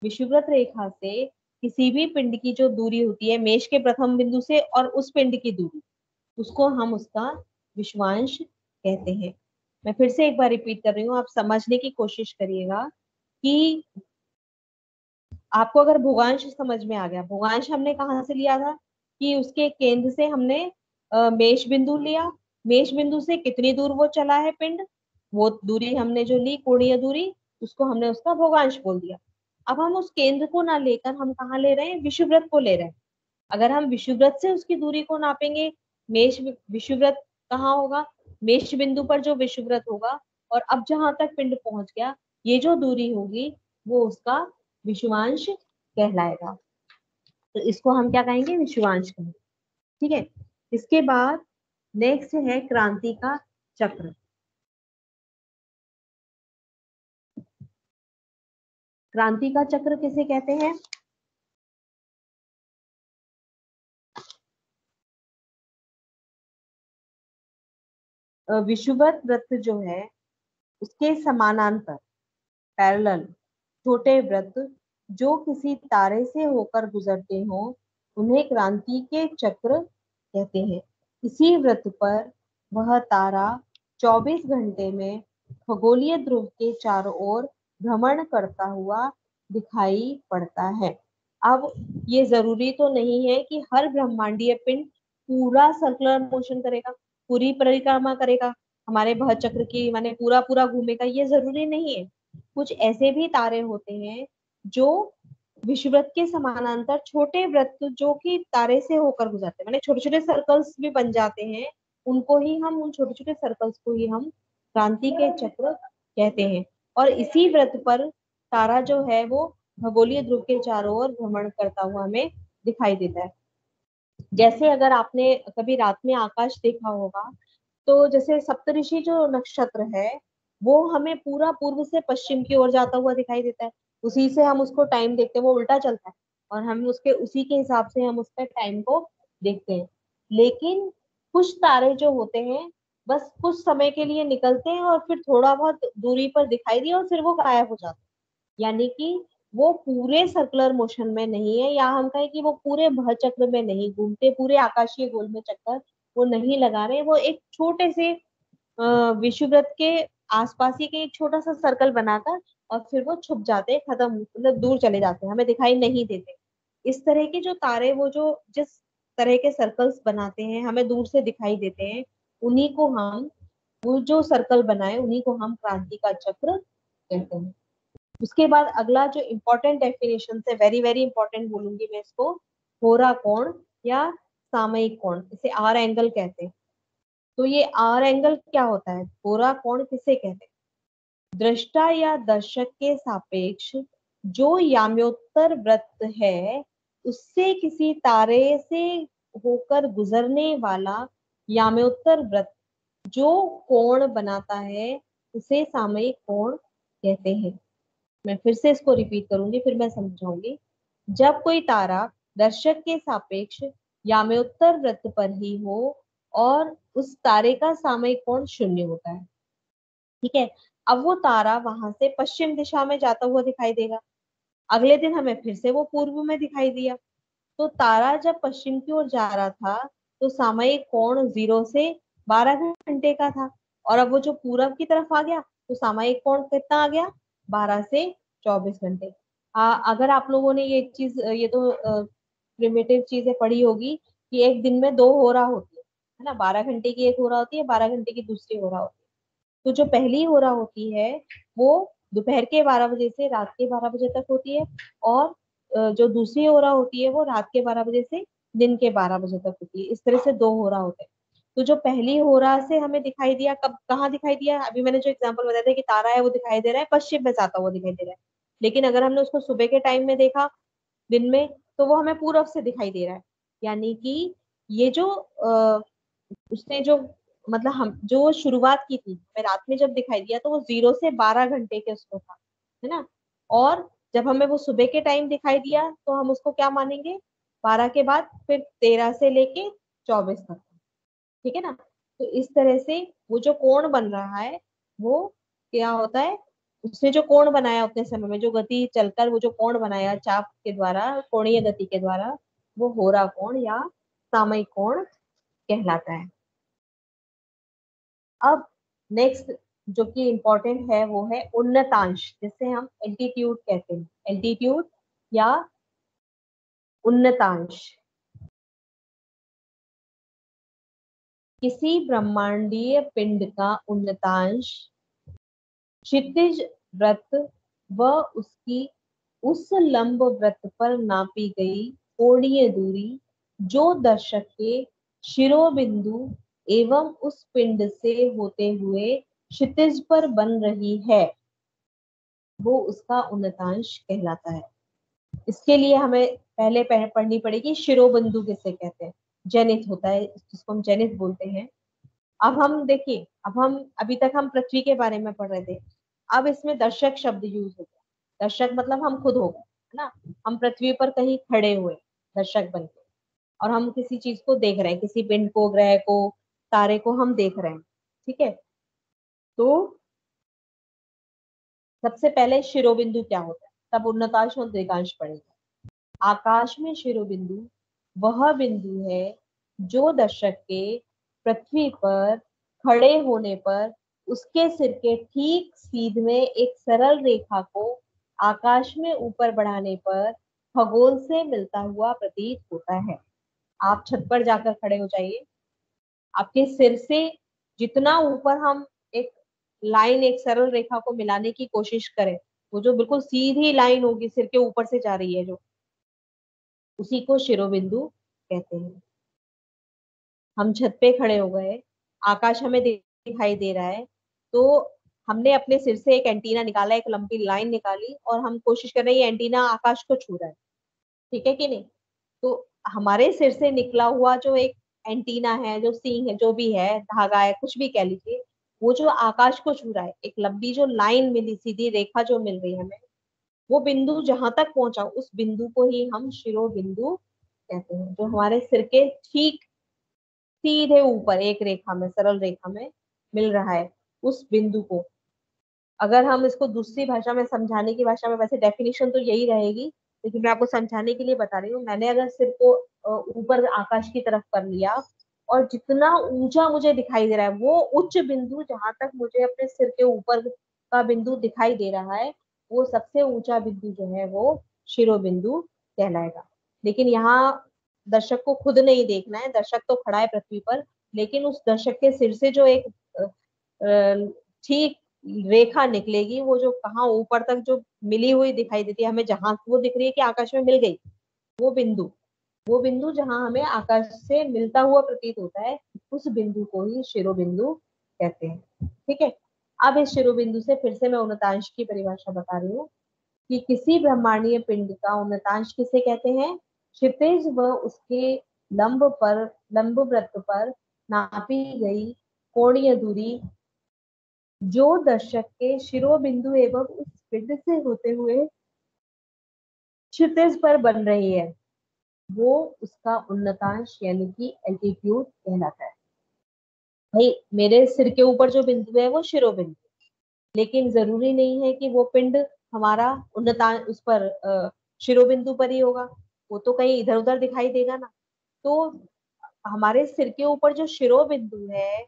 विषुवृत्त रेखा से किसी भी पिंड की जो दूरी होती है मेष के प्रथम बिंदु से और उस पिंड की दूरी, उसको हम उसका विषुवांश कहते हैं। मैं फिर से एक बार रिपीट कर रही हूँ, आप समझने की कोशिश करिएगा कि आपको अगर भोगांश समझ में आ गया, भोगांश हमने कहाँ से लिया था कि उसके केंद्र से हमने मेष बिंदु लिया, मेष बिंदु से कितनी दूर वो चला है पिंड, वो दूरी हमने जो ली कोणीय दूरी, उसको हमने उसका भोगांश बोल दिया। अब हम उस केंद्र को ना लेकर हम कहाँ ले रहे हैं? विषुवृत्त को ले रहे हैं। अगर हम विषुवृत्त से उसकी दूरी को नापेंगे, मेष विषुवृत्त कहाँ होगा? मेष बिंदु पर जो विषुवृत्त होगा, और अब जहां तक पिंड पहुंच गया, ये जो दूरी होगी वो उसका विषुवांश कहलाएगा। तो इसको हम क्या कहेंगे? विषुवांश कहेंगे। ठीक है। इसके बाद नेक्स्ट है क्रांति का चक्र। क्रांति का चक्र किसे कहते हैं? विषुवत वृत्त जो है उसके समानांतर पैरेलल छोटे वृत्त जो किसी तारे से होकर गुजरते हो उन्हें क्रांति के चक्र कहते हैं। इसी वृत्त पर वह तारा 24 घंटे में खगोलीय ध्रुव के चारों ओर भ्रमण करता हुआ दिखाई पड़ता है। अब ये जरूरी तो नहीं है कि हर ब्रह्मांडीय पिंड पूरा सर्कुलर मोशन करेगा, पूरी परिक्रमा करेगा, हमारे भर चक्र की माने पूरा पूरा घूमेगा, ये जरूरी नहीं है। कुछ ऐसे भी तारे होते हैं जो विषुवृत्त के समानांतर छोटे वृत्त जो कि तारे से होकर गुजरते हैं, माने छोटे छोटे सर्कल्स भी बन जाते हैं, उनको ही हम उन छोटे छोटे सर्कल्स को ही हम क्रांति के चक्र कहते हैं। और इसी वृत्त पर तारा जो है वो खगोलीय ध्रुव के चारों ओर भ्रमण करता हुआ हमें दिखाई देता है। जैसे अगर आपने कभी रात में आकाश देखा होगा, तो जैसे सप्तऋषि जो नक्षत्र है वो हमें पूरा पूर्व से पश्चिम की ओर जाता हुआ दिखाई देता है, उसी से हम उसको टाइम देखते हैं, वो उल्टा चलता है और हम उसके उसी के हिसाब से हम उसके टाइम को देखते हैं। लेकिन कुछ तारे जो होते हैं बस कुछ समय के लिए निकलते हैं और फिर थोड़ा बहुत दूरी पर दिखाई दिए और फिर वो गायब हो जाते हैं, यानी कि वो पूरे सर्कुलर मोशन में नहीं है, या हम कहें कि वो पूरे भर चक्र में नहीं घूमते, पूरे आकाशीय गोल में चक्कर वो नहीं लगा रहे, वो एक छोटे से विषुवृत्त के आसपास ही के एक छोटा सा सर्कल बनाकर और फिर वो छुप जाते हैं, खत्म मतलब दूर चले जाते हैं, हमें दिखाई नहीं देते। इस तरह के जो तारे वो जो जिस तरह के सर्कल्स बनाते हैं हमें दूर से दिखाई देते हैं, उन्हीं को हम वो जो सर्कल बनाए उन्हीं को हम क्रांति का चक्र कहते हैं। उसके बाद अगला जो इम्पोर्टेंट डेफिनेशन है, वेरी वेरी इंपॉर्टेंट बोलूंगी मैं इसको, होरा कोण या सामयिक कोण, इसे आर एंगल कहते हैं। तो ये आर एंगल क्या होता है, गोरा कोण किसे कहते हैं? दृष्टा या दर्शक के सापेक्ष जो याम्योत्तर वृत्त है उससे किसी तारे से होकर गुजरने वाला याम्योत्तर वृत्त जो कोण बनाता है उसे सामयिक कोण कहते हैं। मैं फिर से इसको रिपीट करूंगी, फिर मैं समझाऊंगी। जब कोई तारा दर्शक के सापेक्ष याम्योत्तर वृत्त पर ही हो और उस तारे का सामयिक कोण शून्य होता है, ठीक है। अब वो तारा वहां से पश्चिम दिशा में जाता हुआ दिखाई देगा, अगले दिन हमें फिर से वो पूर्व में दिखाई दिया। तो तारा जब पश्चिम की ओर जा रहा था तो सामयिक कोण 0 से 12 घंटे का था, और अब वो जो पूरब की तरफ आ गया तो सामयिक कोण कितना आ गया, 12 से 24 घंटे। अगर आप लोगों ने ये चीज, ये तो प्रिमिटिव चीजें पढ़ी होगी कि एक दिन में दो होरा होती है ना, 12 घंटे की एक होरा होती है, 12 घंटे की दूसरी होरा होती है। तो जो पहली होरा होती है वो दोपहर के 12 बजे से रात के 12 बजे तक होती है, और जो दूसरी होरा होती है वो रात के 12 बजे से दिन के 12 बजे तक होती है। इस तरह से दो होरा होते हैं। तो जो पहली होरा से हमें दिखाई दिया, कब कहाँ दिखाई दिया, अभी मैंने जो एग्जांपल बताया था कि तारा है वो दिखाई दे रहा है पश्चिम में जाता हुआ दिखाई दे रहा है, लेकिन अगर हमने उसको सुबह के टाइम में देखा दिन में तो वो हमें पूरब से दिखाई दे रहा है। यानी कि ये जो उसने जो मतलब हम जो शुरुआत की थी हमें रात में जब दिखाई दिया तो वो 0 से 12 घंटे के उसको था, है ना। और जब हमें वो सुबह के टाइम दिखाई दिया तो हम उसको क्या मानेंगे, 12 के बाद फिर 13 से लेके 24 तक, ठीक है ना। तो इस तरह से वो जो कोण बन रहा है वो क्या होता है, उसने जो कोण बनाया उतने समय में जो गति चलकर वो जो कोण बनाया चाप के द्वारा, कोणीय गति के द्वारा, वो होरा कोण या सामयिक कोण कहलाता है। अब नेक्स्ट जो कि इम्पोर्टेंट है वो है उन्नतांश, जिसे हम एल्टीट्यूड कहते हैं, एल्टीट्यूड या उन्नतांश। किसी ब्रह्मांडीय पिंड का उन्नतांश क्षितिज वृत्त व उसकी उस लंब वृत्त पर नापी गई कोणीय दूरी जो दर्शक के शिरोबिंदु एवं उस पिंड से होते हुए क्षितिज पर बन रही है वो उसका उन्नतांश कहलाता है। इसके लिए हमें पहले पढ़नी पड़ेगी शिरोबिंदु किसे कहते हैं, जेनिथ होता है जिसको हम जेनिथ बोलते हैं। अब हम देखिए, अब हम अभी तक हम पृथ्वी के बारे में पढ़ रहे थे, अब इसमें दर्शक शब्द यूज हो गया। दर्शक मतलब हम खुद हो गए, है ना। हम पृथ्वी पर कहीं खड़े हुए दर्शक बन के, और हम किसी चीज को देख रहे हैं, किसी पिंड को, ग्रह को, तारे को हम देख रहे हैं, ठीक है। तो सबसे पहले शिरोबिंदु क्या होता है, तब उन्नतांश और दीर्घांश पढ़ेंगे। आकाश में शिरोबिंदु वह बिंदु है जो दर्शक के पृथ्वी पर खड़े होने पर उसके सिर के ठीक सीध में एक सरल रेखा को आकाश में ऊपर बढ़ाने पर खगोल से मिलता हुआ प्रतीत होता है। आप छत पर जाकर खड़े हो जाइए, आपके सिर से जितना ऊपर हम एक लाइन, एक सरल रेखा को मिलाने की कोशिश करें, वो जो बिल्कुल सीधी लाइन होगी सिर के ऊपर से जा रही है जो, उसी को शिरोबिंदु कहते हैं। हम छत पे खड़े हो गए, आकाश हमें दिखाई दे रहा है, तो हमने अपने सिर से एक एंटीना निकाला, एक लंबी लाइन निकाली, और हम कोशिश कर रहे हैं ये एंटीना आकाश को छू रहा है, ठीक है कि नहीं। तो हमारे सिर से निकला हुआ जो एक एंटीना है, जो सींग है, जो भी है, धागा है, कुछ भी कह लीजिए, वो जो आकाश को छू रहा है, एक लंबी जो लाइन मिली, सीधी रेखा जो मिल रही है हमें, वो बिंदु जहां तक पहुंचा उस बिंदु को ही हम शिरो बिंदु कहते हैं, जो हमारे सिर के ठीक सीधे ऊपर एक रेखा में, सरल रेखा में मिल रहा है, उस बिंदु को। अगर हम इसको दूसरी भाषा में, समझाने की भाषा में, वैसे डेफिनेशन तो यही रहेगी, लेकिन मैं आपको समझाने के लिए बता रही हूँ। मैंने अगर सिर को ऊपर आकाश की तरफ कर लिया, और जितना ऊंचा मुझे दिखाई दे रहा है, वो उच्च बिंदु जहां तक मुझे अपने सिर के ऊपर का बिंदु दिखाई दे रहा है, वो सबसे ऊंचा बिंदु जो है वो शिरो बिंदु कहलाएगा। लेकिन यहाँ दर्शक को खुद नहीं देखना है, दर्शक तो खड़ा है पृथ्वी पर, लेकिन उस दर्शक के सिर से जो एक ठीक रेखा निकलेगी, वो जो कहाँ ऊपर तक जो मिली हुई दिखाई देती है हमें, जहां वो दिख रही है कि आकाश में मिल गई, वो बिंदु, वो बिंदु जहां हमें आकाश से मिलता हुआ प्रतीत होता है, उस बिंदु को ही शिरोबिंदु कहते हैं। ठीक है। अब इस शिरोबिंदु से फिर से मैं उन्नतांश की परिभाषा बता रही हूँ कि किसी ब्रह्मांडीय पिंड का उन्नतांश किसे कहते हैं? क्षितिज व उसके लंब वृत्त पर नापी गई कोणीय दूरी जो दर्शक के शिरोबिंदु एवं उस पिंड से होते हुए क्षितिज पर बन रही है, वो उसका उन्नतांश यानी कि एल्टीट्यूड कहलाता है। भाई मेरे सिर के ऊपर जो बिंदु है वो शिरोबिंदु, लेकिन जरूरी नहीं है कि वो पिंड हमारा उन्नतांश उस पर शिरोबिंदु पर ही होगा, वो तो कहीं इधर उधर दिखाई देगा ना। तो हमारे सिर के ऊपर जो शिरोबिंदु है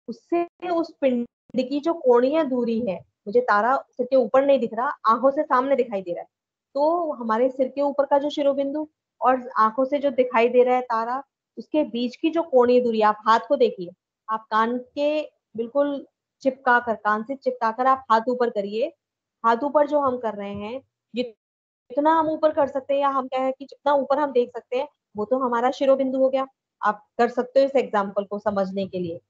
उससे उस पिंड की जो कोणीय दूरी है, मुझे तारा सिर के ऊपर नहीं दिख रहा, आंखों से सामने दिखाई दे रहा है, तो हमारे सिर के ऊपर का जो शिरोबिंदु और आंखों से जो दिखाई दे रहा है तारा, उसके बीच की जो कोणीय दूरी, आप हाथ को देखिए, आप कान के बिल्कुल चिपका कर, कान से चिपका कर आप हाथ ऊपर करिए। हाथ ऊपर जो हम कर रहे हैं, जितना हम ऊपर कर सकते हैं, या हम क्या है कि जितना ऊपर हम देख सकते हैं, वो तो हमारा शिरोबिंदु हो गया। आप कर सकते हो इस एग्जाम्पल को समझने के लिए।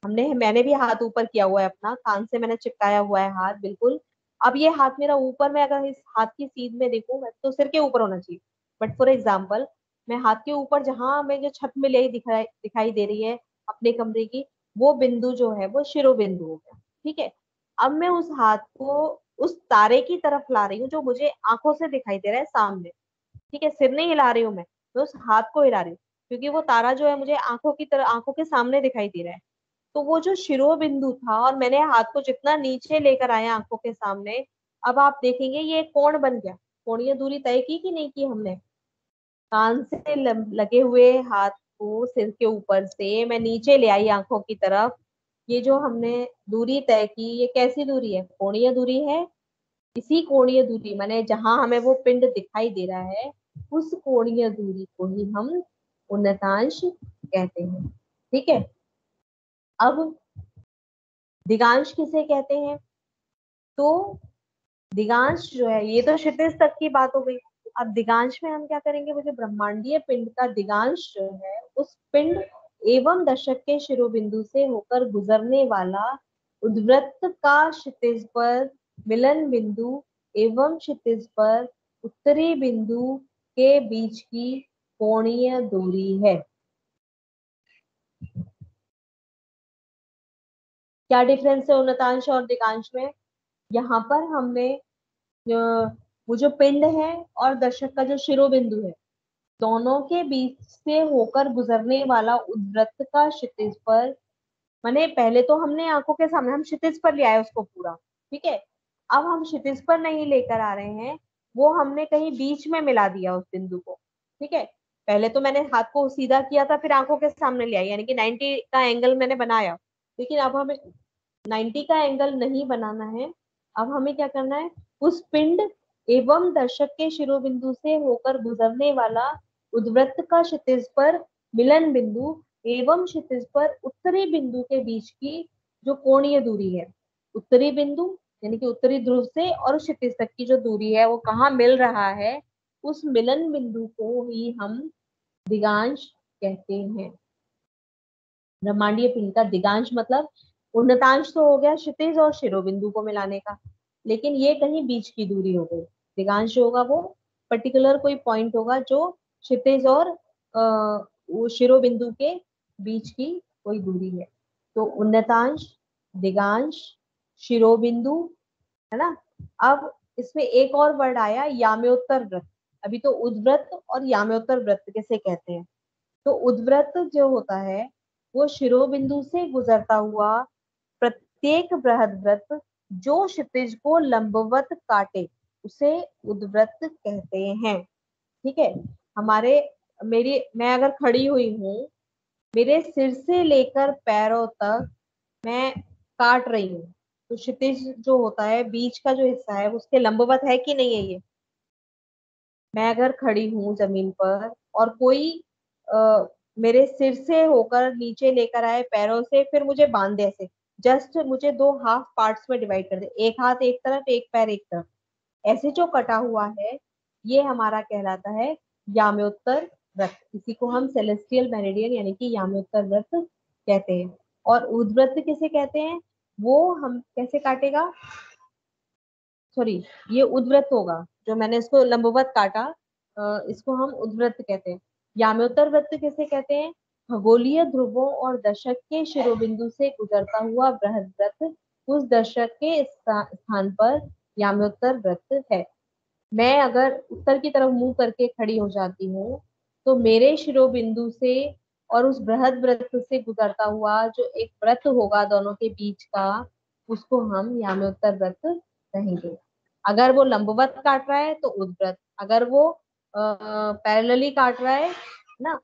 मैंने भी हाथ ऊपर किया हुआ है, अपना कान से मैंने चिपकाया हुआ है हाथ बिल्कुल। अब ये हाथ मेरा ऊपर, मैं अगर इस हाथ की सीध में देखूं, मैं तो सिर के ऊपर होना चाहिए, बट फॉर एग्जाम्पल मैं हाथ के ऊपर जहां हमें जो छत में ले दिखाई दे रही है अपने कमरे की, वो बिंदु जो है वो शिरोबिंदु हो गया। ठीक है। अब मैं उस हाथ को उस तारे की तरफ ला रही हूँ जो मुझे आंखों से दिखाई दे रहा है सामने। ठीक है, सिर नहीं हिला रही हूँ मैं उस हाथ को हिला रही हूँ, क्योंकि वो तारा जो है मुझे आंखों की तरह, आंखों के सामने दिखाई दे रहा है। तो वो जो शिरोबिंदु था, और मैंने हाथ को जितना नीचे लेकर आया आंखों के सामने, अब आप देखेंगे ये कोण बन गया। कोणीय दूरी तय की कि नहीं की हमने? कान से लगे हुए हाथ को सिर के ऊपर से मैं नीचे ले आई आंखों की तरफ। ये जो हमने दूरी तय की, ये कैसी दूरी है? कोणीय दूरी है। इसी कोणीय दूरी, माने जहां हमें वो पिंड दिखाई दे रहा है, उस कोणीय दूरी को ही हम उन्नतांश कहते हैं। ठीक है। अब दिगांश किसे कहते हैं? तो दिगांश जो है, ये तो क्षितिज तक की बात हो गई। अब दिगांश में हम क्या करेंगे? वो जो ब्रह्मांडीय पिंड का दिगांश जो है, उस पिंड एवं दशक के शिरोबिंदु से होकर गुजरने वाला उद्वृत्त का क्षितिज पर मिलन बिंदु एवं क्षितिज पर उत्तरी बिंदु के बीच की कोणीय दूरी है। क्या डिफरेंस है उन्नतांश और दिगांश में? यहाँ पर हमने वो जो पिंड है और दर्शक का जो शिरोबिंदु है, दोनों के बीच से होकर गुजरने वाला उद्वृत्त का क्षितिज पर, माने पहले तो हमने आंखों के सामने हम क्षितिज पर ले आए उसको पूरा। ठीक है। अब हम क्षितिज पर नहीं लेकर आ रहे हैं, वो हमने कहीं बीच में मिला दिया उस बिंदु को। ठीक है। पहले तो मैंने हाथ को सीधा किया था, फिर आंखों के सामने ले आई, यानी कि 90 का एंगल मैंने बनाया। लेकिन अब हमें 90 का एंगल नहीं बनाना है। अब हमें क्या करना है? उस पिंड एवं दर्शक के शिरोबिंदु से होकर गुजरने वाला उद्वृत्त का क्षितिज पर मिलन बिंदु एवं क्षितिज पर उत्तरी बिंदु के बीच की जो कोणीय दूरी है, उत्तरी बिंदु यानी कि उत्तरी ध्रुव से और क्षितिज तक की जो दूरी है, वो कहाँ मिल रहा है, उस मिलन बिंदु को ही हम दिगांश कहते हैं। ब्रह्मांडीय पिंड का दिगांश मतलब, उन्नतांश तो हो गया क्षितिज और शिरोबिंदु को मिलाने का, लेकिन ये कहीं बीच की दूरी हो गई। दिगांश जो होगा वो पर्टिकुलर कोई पॉइंट होगा जो क्षितिज और वो शिरोबिंदु के बीच की कोई दूरी है। तो उन्नतांश, दिगांश, शिरोबिंदु, है ना। अब इसमें एक और वर्ड आया, याम्योत्तर वृत्त। अभी तो उद्वृत्त और याम्योत्तर वृत्त किसे कहते हैं? तो उद्वृत्त जो होता है, वो शिरोबिंदु से गुजरता हुआ प्रत्येक बृहद वृत्त जो क्षितिज को लंबवत काटे, उसे उद्वृत्त कहते हैं। ठीक है। हमारे मेरी मैं अगर खड़ी हुई हूँ, मेरे सिर से लेकर पैरों तक मैं काट रही हूँ, तो क्षितिज जो होता है, बीच का जो हिस्सा है, उसके लंबवत है कि नहीं है ये? मैं अगर खड़ी हूँ जमीन पर और कोई मेरे सिर से होकर नीचे लेकर आए पैरों से, फिर मुझे बांध दे ऐसे, जस्ट मुझे दो हाफ पार्ट्स में डिवाइड कर दे, एक हाथ एक तरफ, एक पैर एक तरफ, ऐसे जो कटा हुआ है, ये हमारा कहलाता है याम्योत्तर व्रत, इसी को हम सेलेस्टियल मेरिडियन यानी कि याम्योत्तर व्रत कहते हैं। और उद्व्रत किसे कहते हैं, वो हम कैसे काटेगा, सॉरी, ये उद्व्रत होगा, जो मैंने इसको लंबवत काटा, इसको हम उद्व्रत कहते हैं। याम्योत्तर व्रत किसे कहते हैं, खगोलीय ध्रुवों और दशक के शिरोबिंदु से गुजरता हुआ बृहद व्रत उस दशक के स्थान पर याम्योत्तर व्रत है। मैं अगर उत्तर की तरफ मुंह करके खड़ी हो जाती हूँ, तो मेरे शिरोबिंदु से और उस बृहद व्रत से गुजरता हुआ जो एक व्रत होगा दोनों के बीच का, उसको हम याम्योत्तर व्रत कहेंगे। अगर वो लंबवत काट रहा है तो उद्व्रत, अगर वो पैरेलली काट रहा है ना,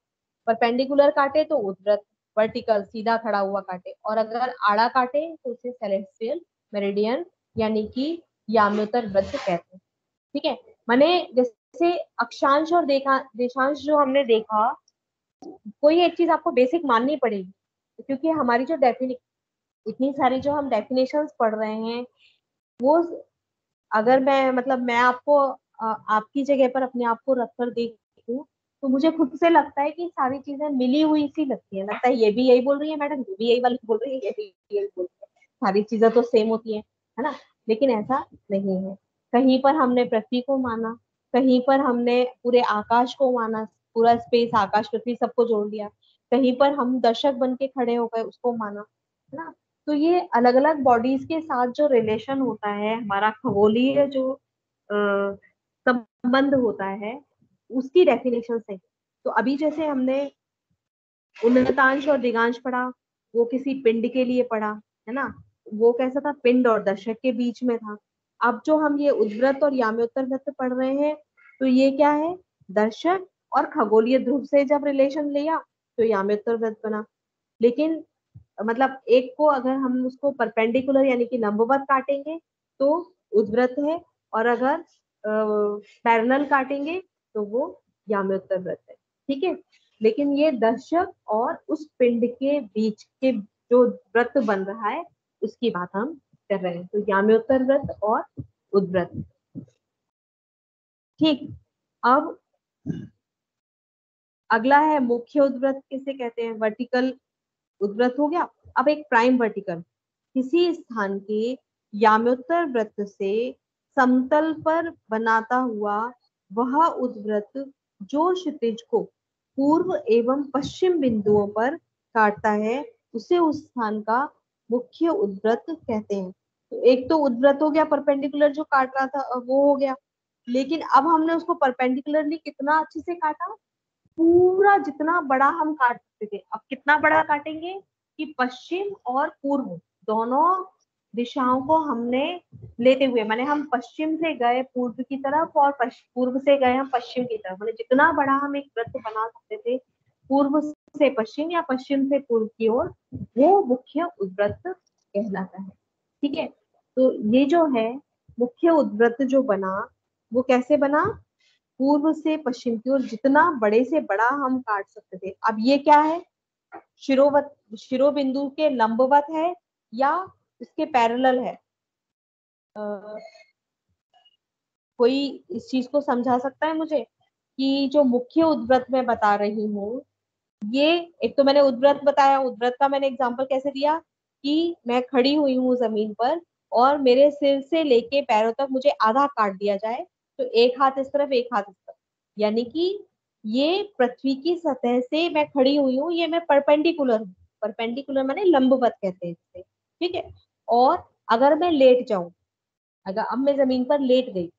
परपेंडिकुलर काटे तो उद्व्रत, वर्टिकल सीधा खड़ा हुआ काटे, और अगर आड़ा काटे तो उसे सेलेस्टियल मेरिडियन यानी कि याम्योत्तर व्रत कहते हैं। ठीक है, माने जैसे अक्षांश और देखा देशांश जो हमने देखा, कोई एक चीज आपको बेसिक माननी पड़ेगी, क्योंकि हमारी जो इतनी सारी जो हम डेफिनेशंस पढ़ रहे हैं, वो अगर मैं मतलब मैं आपको आपकी जगह पर अपने आप को रख कर देखूं, तो मुझे खुद से लगता है कि सारी चीजें मिली हुई सी लगती है, लगता है ये भी यही बोल रही है मैडम, ये भी यही वाली बोल रही है, ये भी यही बोल रही है, सारी चीजें तो सेम होती है ना। लेकिन ऐसा नहीं है, कहीं पर हमने पृथ्वी को माना, कहीं पर हमने पूरे आकाश को माना, पूरा स्पेस आकाश पृथ्वी सबको जोड़ लिया, कहीं पर हम दर्शक बन के खड़े हो गए उसको माना, है ना। तो ये अलग अलग बॉडीज के साथ जो रिलेशन होता है, हमारा खगोलीय जो संबंध होता है, उसकी डेफिनेशन है। तो अभी जैसे हमने उन्नतांश और दिगांश पढ़ा, वो किसी पिंड के लिए पढ़ा, है ना, वो कैसा था, पिंड और दर्शक के बीच में था। अब जो हम ये उद्व्रत और याम्योत्तर व्रत पढ़ रहे हैं, तो ये क्या है, दर्शक और खगोलीय ध्रुव से जब रिलेशन लिया तो याम्योत्तर व्रत बना। लेकिन मतलब एक को अगर हम उसको परपेंडिकुलर यानी कि लंबवत काटेंगे तो उद्व्रत है, और अगर पैरेलल काटेंगे तो वो याम्योत्तर व्रत है। ठीक है, लेकिन ये दर्शक और उस पिंड के बीच के जो व्रत बन रहा है उसकी बात हम कर रहे हैं, तो याम्योत्तर व्रत और उद्व्रत। ठीक, अब अगला है मुख्य उद्व्रत किसे कहते हैं, वर्टिकल उद्व्रत हो गया। अब एक प्राइम वर्टिकल, किसी स्थान के याम्योत्तर वृत्त से समतल पर बनाता हुआ वह उद्व्रत जो क्षितिज को पूर्व एवं पश्चिम बिंदुओं पर काटता है, उसे उस स्थान का मुख्य उद्व्रत कहते हैं। तो एक तो उद्व्रत हो गया परपेंडिकुलर जो काट रहा था, वो हो गया, लेकिन अब हमने उसको परपेंडिकुलरली कितना अच्छे से काटा, पूरा जितना बड़ा हम काट सकते थे। अब कितना बड़ा काटेंगे कि पश्चिम और पूर्व दोनों दिशाओं को हमने लेते हुए, माने हम पश्चिम से गए पूर्व की तरफ और पूर्व से गए हम पश्चिम की तरफ, माने जितना बड़ा हम एक वृत्त बना सकते थे पूर्व से पश्चिम या पश्चिम से पूर्व की ओर, वो मुख्य उद्व्रत कहलाता है। ठीक है, तो ये जो है मुख्य उद्व्रत जो बना, वो कैसे बना, पूर्व से पश्चिम की ओर जितना बड़े से बड़ा हम काट सकते थे। अब ये क्या है, शिरोवत शिरोबिंदु के लंबवत है या इसके पैरेलल है, कोई इस चीज को समझा सकता है मुझे, कि जो मुख्य उद्व्रत मैं बता रही हूँ, ये एक तो मैंने उद्व्रत बताया, उद्व्रत का मैंने एग्जांपल कैसे दिया कि मैं खड़ी हुई हूँ जमीन पर और मेरे सिर से लेके पैरों तक मुझे आधा काट दिया जाए, तो एक हाथ इस तरफ एक हाथ इस तरफ, यानी कि ये पृथ्वी की सतह से मैं खड़ी हुई हूँ, ये मैं परपेंडिकुलर हूँ, परपेंडिकुलर माने लंबवत कहते हैं इसे। ठीक है, और अगर मैं लेट जाऊं, अगर अब मैं जमीन पर लेट गई,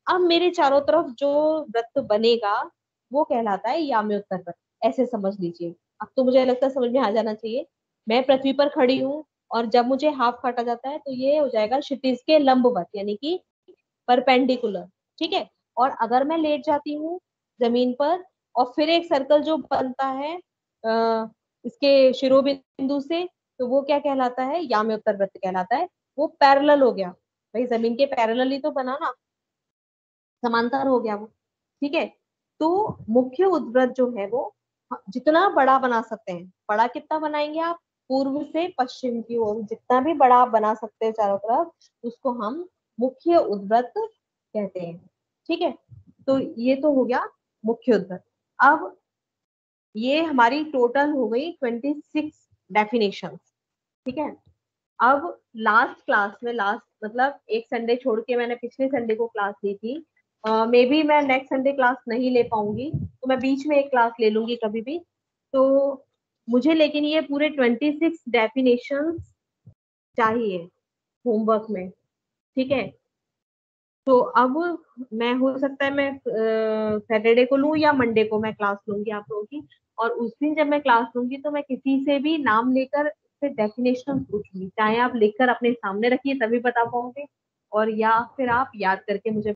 अब मेरे चारों तरफ जो वृत्त बनेगा वो कहलाता है याम्योत्तर व्रत, ऐसे समझ लीजिए। अब तो मुझे लगता है समझ में आ जाना चाहिए, मैं पृथ्वी पर खड़ी हूँ और जब मुझे हाफ काटा जाता है तो ये हो जाएगा क्षितिज के लंबवत यानी कि परपेंडिकुलर। ठीक है, और अगर मैं लेट जाती हूँ जमीन पर और फिर एक सर्कल जो बनता है इसके शिरोबिंदु से, तो वो क्या कहलाता है, याम्योत्तर व्रत कहलाता है। वो पैरेलल हो गया, भाई जमीन के पैरेलल ही तो बना ना, समांतर हो गया वो। ठीक है, तो मुख्य उद्व्रत जो है वो जितना बड़ा बना सकते हैं, बड़ा कितना बनाएंगे आप, पूर्व से पश्चिम की ओर जितना भी बड़ा आप बना सकते हैं चारों तरफ, उसको हम मुख्य उद्व्रत कहते हैं। ठीक है, तो ये तो हो गया मुख्य उद्व्रत। अब ये हमारी टोटल हो गई 26 डेफिनेशन। ठीक है। अब लास्ट क्लास में, लास्ट मतलब एक संडे छोड़ के मैंने पिछले संडे को क्लास ली थी, मे बी मैं नेक्स्ट संडे क्लास नहीं ले पाऊंगी, तो मैं बीच में एक क्लास ले लूंगी कभी भी। तो मुझे लेकिन ये पूरे 26 डेफिनेशन चाहिए होमवर्क में। ठीक है। तो अब मैं, हो सकता है मैं सैटरडे को लूँ या मंडे को मैं क्लास लूंगी आप लोगों की। और उस दिन जब मैं क्लास लूंगी तो मैं किसी से भी नाम लेकर फिर डेफिनेशन पूछूंगी, चाहे आप लिखकर अपने सामने रखिए तभी बता पाओगे, और या फिर आप याद करके मुझे